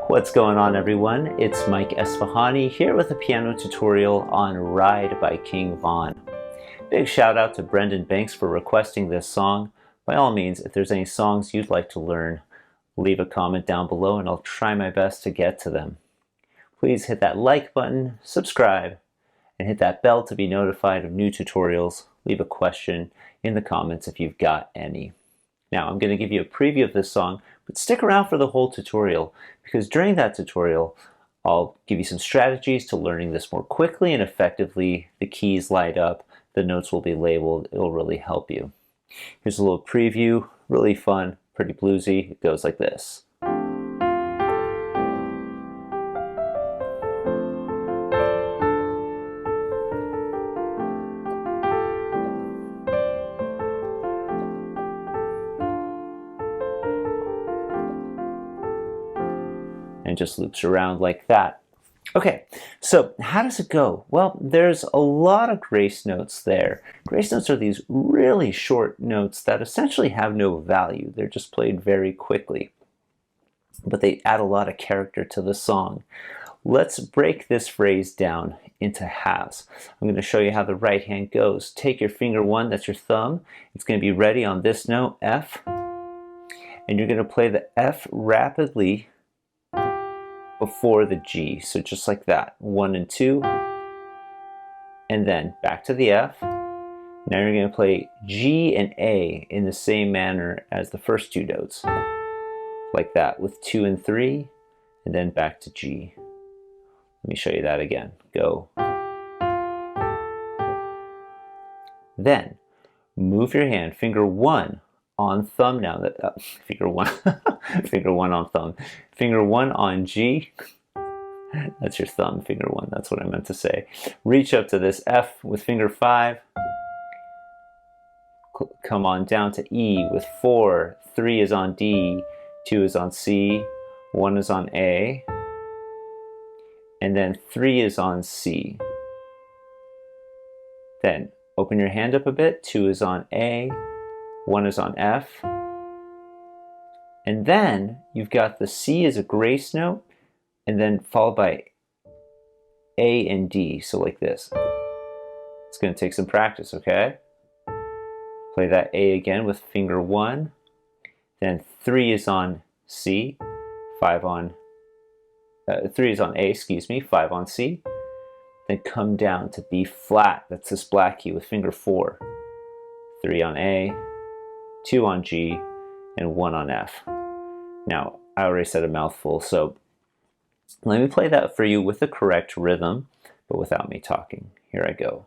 What's going on, everyone? It's Mike Esfahani here with a piano tutorial on Ride by King Von. Big shout out to Brendan Banks for requesting this song. By all means, if there's any songs you'd like to learn, leave a comment down below and I'll try my best to get to them. Please hit that like button, subscribe, and hit that bell to be notified of new tutorials. Leave a question in the comments if you've got any. Now, I'm going to give you a preview of this song, but stick around for the whole tutorial, because during that tutorial, I'll give you some strategies to learning this more quickly and effectively. The keys light up, the notes will be labeled, it'll really help you. Here's a little preview, really fun, pretty bluesy. It goes like this. And just loops around like that. Okay, so how does it go? Well, there's a lot of grace notes there. Grace notes are these really short notes that essentially have no value. They're just played very quickly, but they add a lot of character to the song. Let's break this phrase down into halves. I'm going to show you how the right hand goes. Take your finger 1, that's your thumb. It's going to be ready on this note, F, and you're going to play the F rapidly before the G, so just like that, 1 and 2, and then back to the F. Now you're going to play G and A in the same manner as the first two notes, like that, with 2 and 3, and then back to G. Let me show you that again. Go. Then move your hand, finger 1 on thumb now. Finger 1, finger 1 on thumb. Finger 1 on G. That's your thumb, finger 1. That's what I meant to say. Reach up to this F with finger 5. Come on down to E with 4. 3 is on D. 2 is on C. 1 is on A. And then 3 is on C. Then open your hand up a bit. 2 is on A. 1 is on F, and then you've got the C as a grace note, and then followed by A and D, so like this. It's going to take some practice, okay? Play that A again with finger 1, then 3 is on C, 5 on, 3 is on A, excuse me, 5 on C, then come down to B flat, that's this black key with finger 4, 3 on A, 2 on G, and 1 on F. Now, I already said a mouthful, so let me play that for you with the correct rhythm, but without me talking. Here I go.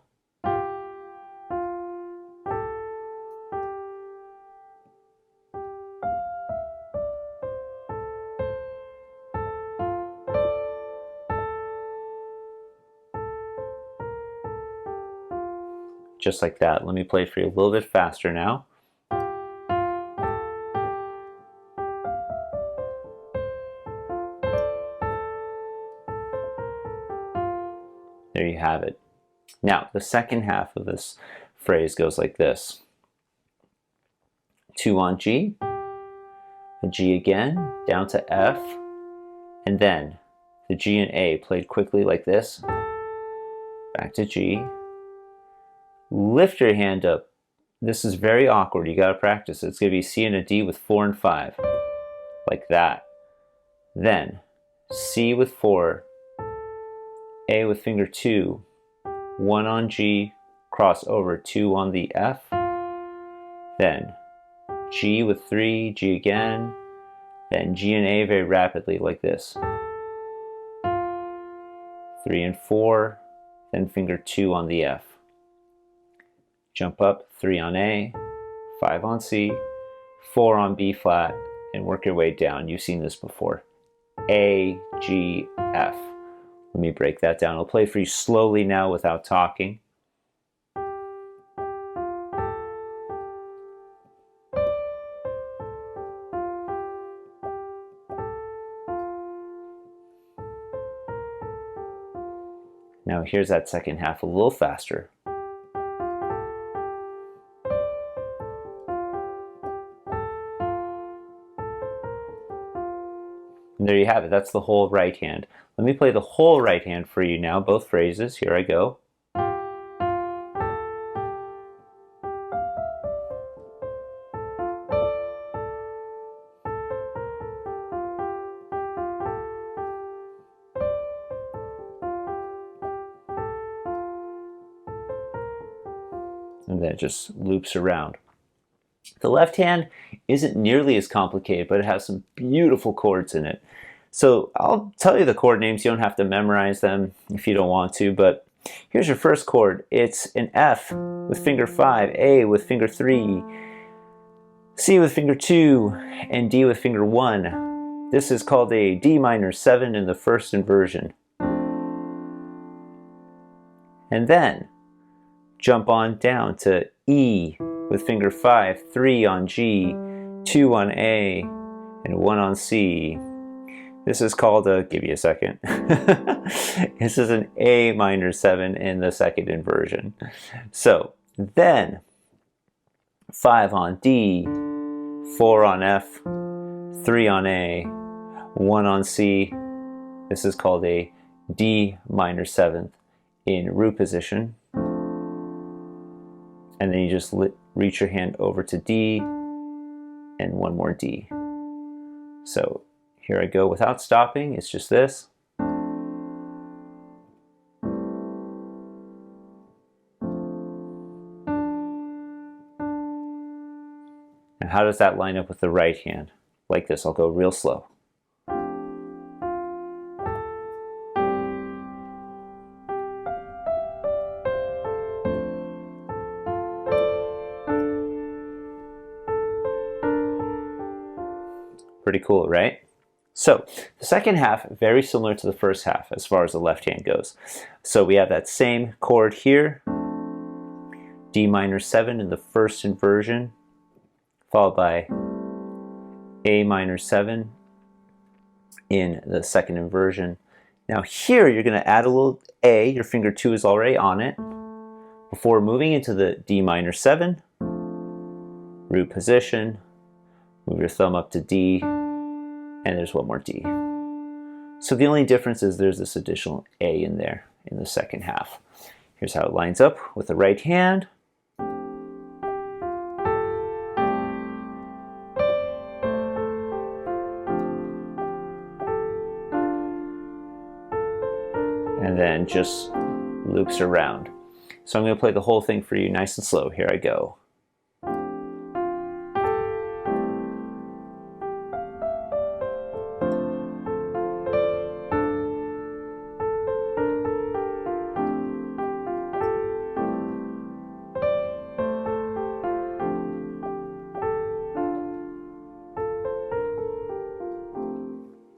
Just like that. Let me play it for you a little bit faster now. There you have it. Now, the second half of this phrase goes like this. 2 on G, a G again, down to F, and then the G and A played quickly like this. Back to G. Lift your hand up. This is very awkward. You got to practice it. It's going to be C and a D with 4 and 5, like that. Then C with 4, A with finger 2, 1 on G, cross over 2 on the F, then G with 3, G again, then G and A very rapidly like this. 3 and 4, then finger 2 on the F. Jump up, 3 on A, 5 on C, 4 on B flat, and work your way down. You've seen this before. A, G, F. Let me break that down. I'll play for you slowly now without talking. Now here's that second half a little faster. And there you have it. That's the whole right hand. Let me play the whole right hand for you now, both phrases. Here I go. And then it just loops around. The left hand isn't nearly as complicated, but it has some beautiful chords in it. So I'll tell you the chord names. You don't have to memorize them if you don't want to, but here's your first chord. It's an F with finger 5, A with finger 3, C with finger 2, and D with finger 1. This is called a D minor 7 in the first inversion. And then jump on down to E with finger 5, 3 on G, 2 on A, and 1 on C. This is called a, give you a second. This is an A minor 7 in the second inversion. So then 5 on D, 4 on F, 3 on A, 1 on C. This is called a D minor 7th in root position. And then you just reach your hand over to D and one more D. So here I go without stopping. It's just this. And how does that line up with the right hand? Like this. I'll go real slow. Pretty cool, right? So the second half, very similar to the first half as far as the left hand goes. So we have that same chord here, D minor 7 in the first inversion, followed by A minor 7 in the second inversion. Now here you're going to add a little A, your finger 2 is already on it, before moving into the D minor 7, root position, move your thumb up to D, and there's one more D. So the only difference is there's this additional A in there in the second half. Here's how it lines up with the right hand. And then just loops around. So I'm going to play the whole thing for you nice and slow. Here I go.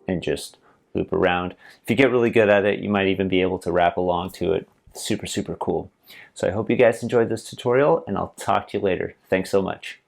And just loop around. If you get really good at it, you might even be able to rap along to it. Super, super cool. So I hope you guys enjoyed this tutorial, and I'll talk to you later. Thanks so much.